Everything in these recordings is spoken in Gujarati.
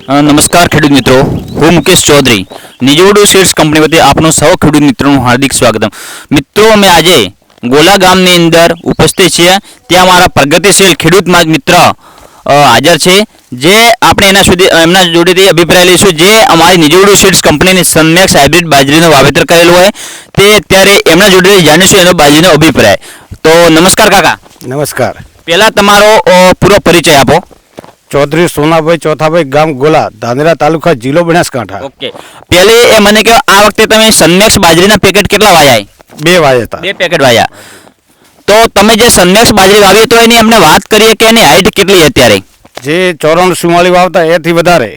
નમસ્કાર ખેડૂત મિત્રો, હું મુકેશ ચૌધરી નિજોડો સીડ્સ કંપની વતી આપનું સૌ ખેડૂત મિત્રોનું હાર્દિક સ્વાગત. મિત્રો, અમે આજે ગોલા ગામની અંદર ઉપસ્થિત છીએ. ત્યાં મારા પ્રગતિશીલ ખેડૂત મિત્ર હાજર છે, જે આપણે એમના જોડેથી અભિપ્રાય લઈશું. જે અમારી નિજોડો સીડ્સ કંપનીની સનમેક્સ હાઇબ્રિડ બાજરીનું વાવેતર કરેલું હોય તે અત્યારે એમના જોડેથી જાણીશું એનો બાજરીનો અભિપ્રાય. તો નમસ્કાર કાકા. નમસ્કાર. પહેલા તમારો પૂરો પરિચય આપો. ચૌધરી સોનાભાઈ ચોથાભાઈ, ગામ ગોલા, ધાનેરા તાલુકા, જિલ્લો બનાસકાંઠા. ઓકે, પહેલે એ મને કહો, આ વખતે તમે સનમેક્સ બાજરીના પેકેટ કેટલા વાયા? 2 વાયા હતા. 2 પેકેટ વાયા. તો તમે જે સનમેક્સ બાજરી વાવી તો એની અમને વાત કરીએ કે એની હાઈટ કેટલી અત્યારે? જે 94 વાવતા એથી વધારે,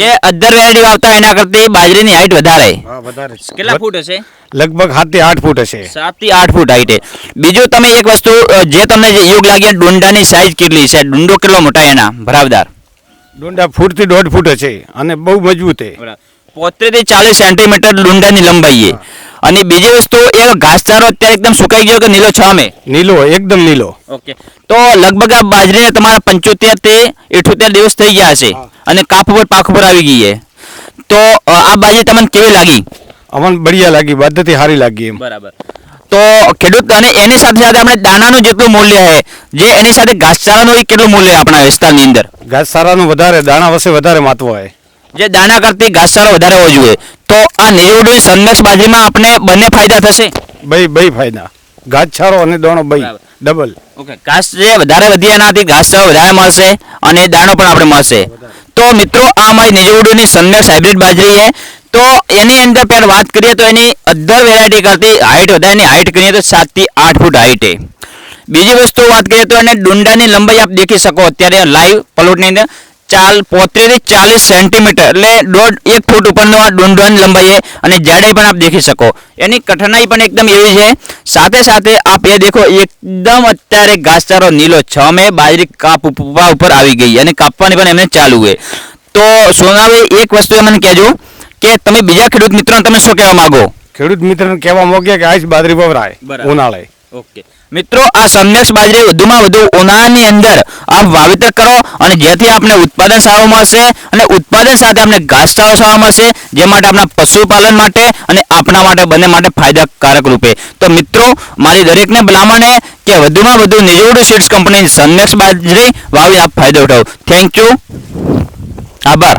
જે અધર વેરાયટી વાવતા એના કરતા બાજરીની હાઈટ વધારે. વધારે. કેટલા ફૂટ હશે? લગભગ 7 થી 8 ફૂટ હશે. 7 થી 8 ફૂટ હાઈટ. બીજું તમે એક વસ્તુ જે તમને જે યોગ લાગ્યા, ડુંડાની સાઈઝ કેટલી છે? ડુંડો કેટલો મોટા એના ભરાવદાર? ડુંડા ફૂટ થી 1.5 ફૂટ હશે અને બહુ મજબૂત છે. 35 થી 40 સેન્ટીમીટર ડુંડાની લંબાઈ. અને બીજી વસ્તુ, એ ઘાસચારો અત્યારે એકદમ સુકાઈ ગયો કે નીલો છામે? નીલો, એકદમ નીલો. ઓકે, તો લગભગ આ બાજરીને તમારા 75 થી 78 દિવસ થઈ ગયા હશે અને કાપ પર પાક પર આવી ગઈ છે. તો આ બાજરી તમને કેવી લાગી? અમને બઢિયા લાગી, પદ્ધતિ સારી લાગી એમ. બરાબર. તો ખેડૂત, અને એની સાથે સાથે આપણે દાણાનું જેટલું મૂલ્ય છે, જે એની સાથે ઘાસચારાનું એ કેટલું મૂલ્ય આપણા વિસ્તારની અંદર? ઘાસચારાનું વધારે, દાણા વચ્ચે વધારે મહત્વ હોય. જે દાણા કરતી ઘાસચારો વધારે હોવો જોઈએ. તો આ નિજોડી સનમેક્સ બાજરીમાં આપણે બંને ફાયદા થશે? બે ફાયદા, ઘાસચારો અને દાણો ડબલ. ઓકે, ઘાસ જે વધારે વધી એનાથી ઘાસચારો વધારે મળશે અને દાણો પણ આપણે મળશે. તો મિત્રો, આ અમારી નિજોડીની સનમેક્સ હાઇબ્રિડ બાજરી છે. તો એની અંદર પહેલાં વાત કરીએ તો એની અધર વેરાયટી કરતી હાઈટ વધારે, એની હાઈટ કરીએ તો 7 થી 8 ફૂટ હાઈટ છે. બીજી વસ્તુ વાત કરીએ તો એને ડુંડાની લંબાઈ આપ દેખી શકો અત્યારે લાઈવ પ્લોટની અંદર 35 થી 40 સેન્ટીમીટર, એટલે 1 ફૂટ ઉપરનો આ ડુંડાની લંબાઈ છે. અને જાડાઈ પણ આપ દેખી શકો. એની કઠણાઈ પણ એકદમ એવી છે. સાથે સાથે આપ એ દેખો, એકદમ અત્યારે ઘાસચારો નીલો છમે, બાજરી કાપ ઉપર આવી ગઈ અને કાપવાની પણ એમને ચાલુ છે. તો સોનાભાઈ, એક વસ્તુ એ મને કહેજો કે તમે બીજા ખેડૂત મિત્રોને તમે શું કહેવા માંગો? ખેડૂત મિત્રને કહેવા માંગીએ કે આ બાજરી વવરાય ઉનાળે. ઓકે મિત્રો, આ સનમેક્સ બાજરી વધુમાં વધુ ઉનાળાની અંદર આપ વાવેતર કરો અને જેથી આપણે ઉત્પાદન સારું મળશે અને ઉત્પાદન સાથે આપણે ઘાસચારો સારો મળશે, જે માટે આપણા પશુપાલન માટે અને આપણા માટે બંને માટે ફાયદાકારક રૂપે. તો મિત્રો, મારી દરેકને ભલામણ કે વધુમાં વધુ નિજોડો સીડ્સ કંપનીની સનમેક્સ બાજરી વાવી આપ ફાયદો ઉઠાવો. થેન્ક યુ, આભાર.